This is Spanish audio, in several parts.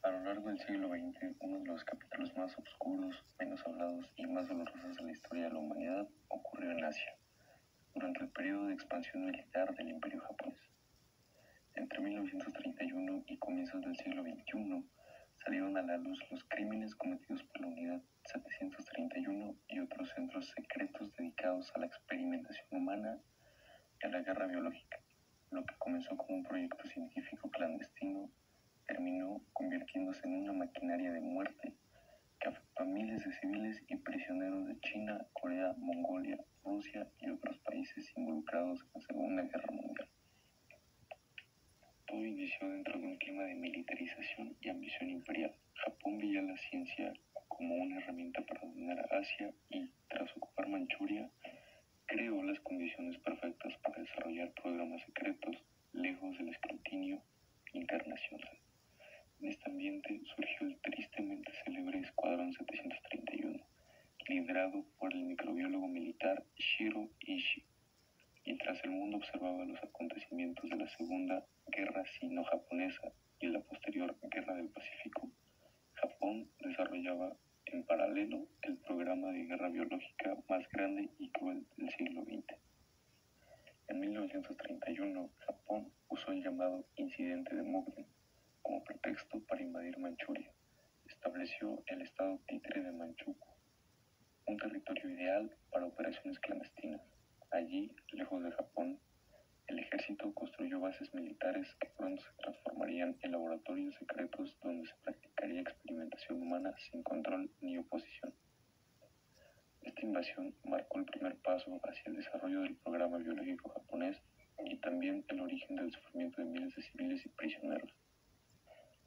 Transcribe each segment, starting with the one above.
A lo largo del siglo XX, uno de los capítulos más oscuros, menos hablados y más dolorosos de la historia de la humanidad ocurrió en Asia, durante el periodo de expansión militar del Imperio japonés. Entre 1931 y comienzos del siglo XXI, salieron a la luz los crímenes cometidos por la Unidad 731 y otros centros secretos dedicados a la experimentación humana y a la guerra biológica. Lo que comenzó como un proyecto científico clandestino terminó convirtiéndose en una maquinaria de muerte que afectó a miles de civiles y prisioneros de China, Corea, Mongolia, Rusia y otros países involucrados en la Segunda Guerra Mundial. Todo inició dentro de un clima de militarización y ambición imperial. Japón veía la ciencia como una herramienta para dominar a Asia y, tras ocupar Manchuria, creó las condiciones perfectas para desarrollar programas secretos lejos del escrutinio internacional. En este ambiente surgió el tristemente célebre Escuadrón 731, liderado por el microbiólogo militar Shiro Ishii. Mientras el mundo observaba los acontecimientos de la Segunda Guerra Sino-Japonesa y la posterior Guerra del Pacífico, Japón desarrollaba en paralelo el programa de guerra biológica más grande y cruel del siglo XX. En 1931, Japón usó el llamado Incidente de Mukden como pretexto para invadir Manchuria. Estableció el estado títere de Manchukuo, un territorio ideal para operaciones clandestinas. Allí, lejos de Japón, el ejército construyó bases militares que pronto se transformarían en laboratorios secretos donde se practicaría experimentación humana sin control ni oposición. Esta invasión marcó el primer paso hacia el desarrollo del programa biológico japonés y también el origen del sufrimiento de miles de civiles y prisioneros.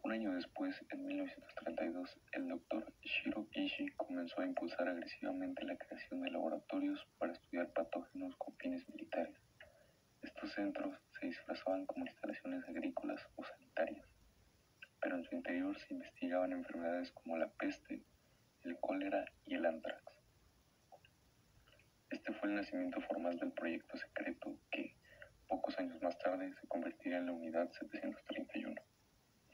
Un año después, en 1932, el doctor Shiro Ishii comenzó a impulsar agresivamente la creación de laboratorios para estudiar patógenos con fines militares. Estos centros se disfrazaban como instalaciones agrícolas o sanitarias, pero en su interior se investigaban enfermedades como la peste, el cólera y el antrax. Este fue el nacimiento formal del proyecto secreto que, pocos años más tarde, se convertiría en la Unidad 731.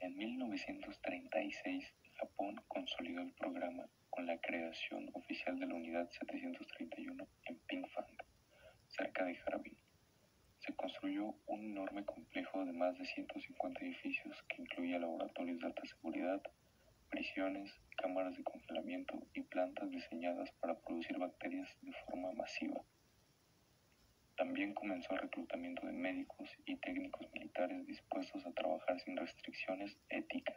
En 1936, Japón consolidó el programa con la creación oficial de la Unidad 731 en Pingfang, cerca de Harbin. Se construyó un enorme complejo de más de 150 edificios que incluía laboratorios de alta seguridad, prisiones, cámaras de congelamiento y plantas diseñadas para producir bacterias de forma masiva. También comenzó el reclutamiento de médicos y técnicos militares dispuestos a trabajar sin restricciones éticas.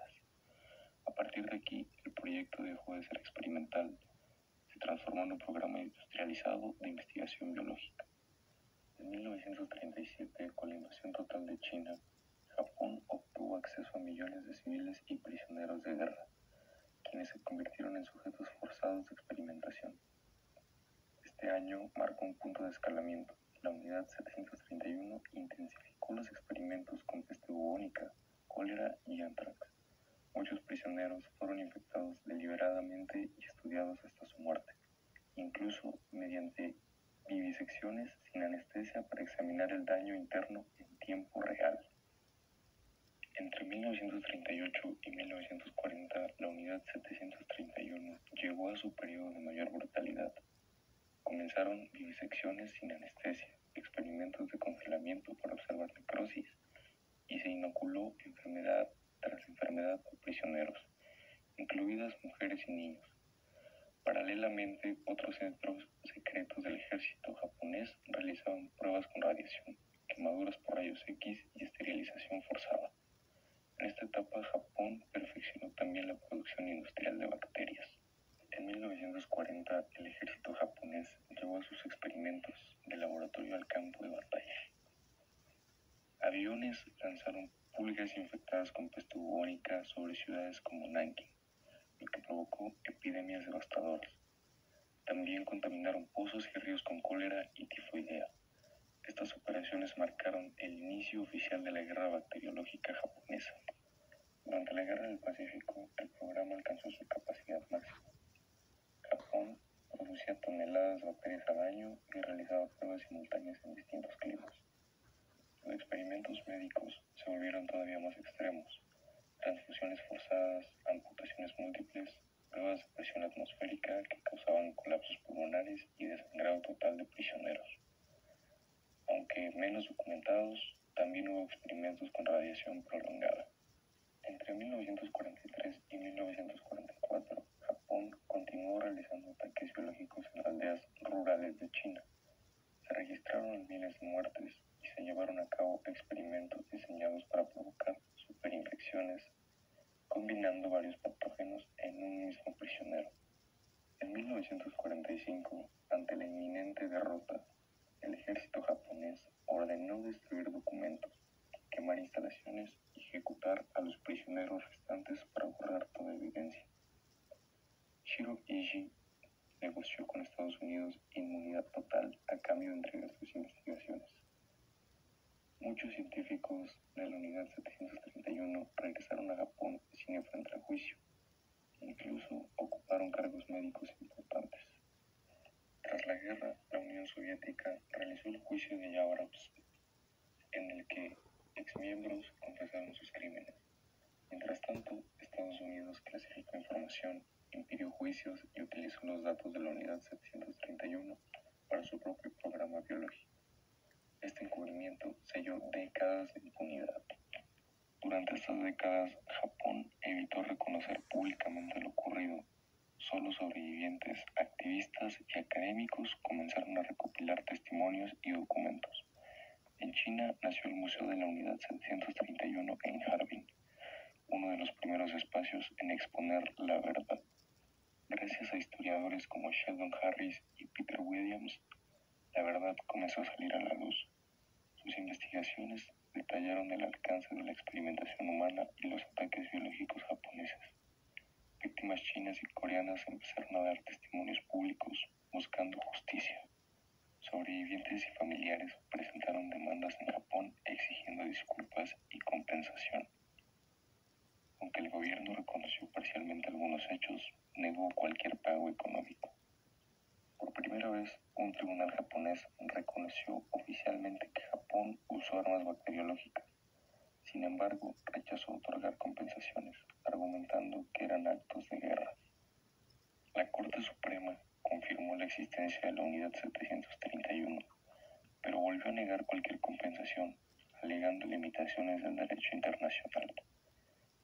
A partir de aquí, el proyecto dejó de ser experimental, se transformó en un programa industrializado de investigación biológica. En 1937, con la invasión total de China, Japón obtuvo acceso a millones de civiles y prisioneros de guerra, quienes se convirtieron en sujetos forzados de experimentación. Este año marcó un punto de escalamiento. La Unidad 731 intensificó los experimentos con peste bubónica, cólera y antrax. Muchos prisioneros fueron infectados deliberadamente y estudiados hasta su muerte, incluso mediante vivisecciones sin anestesia para examinar el daño interno en tiempo real. Entre 1938 y 1940, la Unidad 731 llegó a su periodo de mayor brutalidad. Comenzaron vivisecciones sin anestesia, experimentos de congelamiento para observar necrosis y se inoculó enfermedad tras enfermedad a prisioneros, incluidas mujeres y niños. Paralelamente, otros centros secretos del ejército japonés realizaban pruebas con radiación, quemaduras por rayos X y esterilización forzada. En esta etapa, Japón perfeccionó también la producción industrial de bacterias. En 1940, el ejército japonés llevó sus experimentos de laboratorio al campo de batalla. Aviones lanzaron pulgas infectadas con peste bubónica sobre ciudades como Nankín, lo que provocó epidemias devastadoras. También contaminaron pozos y ríos con cólera y tifoidea. Estas operaciones marcaron el inicio oficial de la guerra bacteriológica japonesa. Durante la Guerra del Pacífico, el programa alcanzó su capacidad máxima. Japón producía toneladas de bacterias al año y realizaba pruebas simultáneas en distintos climas. Los experimentos médicos se volvieron todavía más extremos. Transfusiones forzadas, experimentos con radiación prolongada. Entre 1943 y 1944, Japón continuó realizando ataques biológicos en aldeas rurales de China. Se registraron miles de muertes y se llevaron a cabo experimentos diseñados para provocar superinfecciones, combinando varios patógenos en un mismo prisionero. En 1945, ante la inminente derrota, el ejército japonés ordenó destruir documentos, quemar instalaciones y ejecutar a los prisioneros restantes para borrar toda evidencia. Shiro Ishii negoció con Estados Unidos inmunidad total a cambio de entregar sus investigaciones. Muchos científicos de la Unidad 731 regresaron a Japón sin enfrentar juicio. Incluso ocuparon cargos médicos importantes. Tras la guerra, la Unión Soviética realizó el juicio de Yavarovsk, en el que exmiembros confesaron sus crímenes. Mientras tanto, Estados Unidos clasificó información, impidió juicios y utilizó los datos de la Unidad 731 para su propio programa biológico. Este encubrimiento selló décadas de impunidad. Durante estas décadas, Japón evitó reconocer públicamente lo ocurrido. Solo sobrevivientes, activistas y académicos comenzaron a recopilar testimonios y documentos. En China nació el Museo de la Unidad 731 en Harbin, uno de los primeros espacios en exponer la verdad. Gracias a historiadores como Sheldon Harris y Peter Williams, la verdad comenzó a salir a la luz. Sus investigaciones detallaron el alcance de la experimentación humana y los ataques biológicos japoneses. Víctimas chinas y coreanas empezaron a dar testimonios públicos buscando justicia. Sobrevivientes y familiares presentaron demandas en Japón exigiendo disculpas y compensación. Aunque el gobierno reconoció parcialmente algunos hechos, negó cualquier pago económico. Por primera vez, un tribunal japonés reconoció oficialmente que Japón usó armas bacteriológicas. Sin embargo, rechazó otorgar compensaciones, argumentando que eran actos de guerra. La Corte Suprema confirmó la existencia de la Unidad 731, pero volvió a negar cualquier compensación, alegando limitaciones del derecho internacional.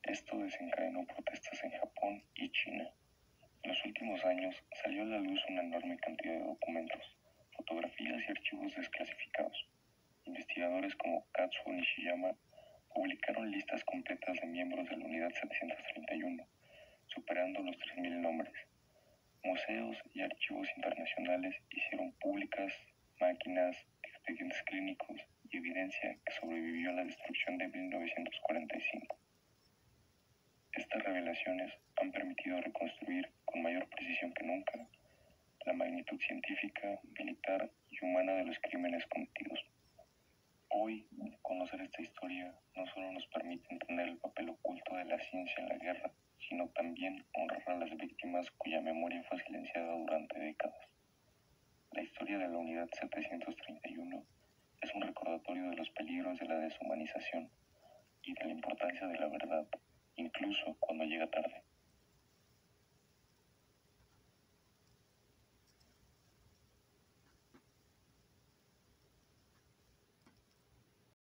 Esto desencadenó protestas en Japón y China. En los últimos años salió a la luz una enorme cantidad de documentos, fotografías y archivos desclasificados. Investigadores como Katsuo Nishiyama publicaron listas completas de miembros de la Unidad 731, superando los 3.000 nombres. Museos y archivos internacionales hicieron públicas máquinas, expedientes clínicos y evidencia que sobrevivió a la destrucción de 1945. Estas revelaciones han permitido reconstruir con mayor precisión que nunca la magnitud científica, militar y humana de los crímenes cometidos. Hoy, conocer esta historia no solo nos permite entender el papel oculto de la ciencia en la guerra, sino también honrar a las víctimas cuya memoria fue silenciada durante décadas. La historia de la Unidad 731 es un recordatorio de los peligros de la deshumanización y de la importancia de la verdad, incluso cuando llega tarde.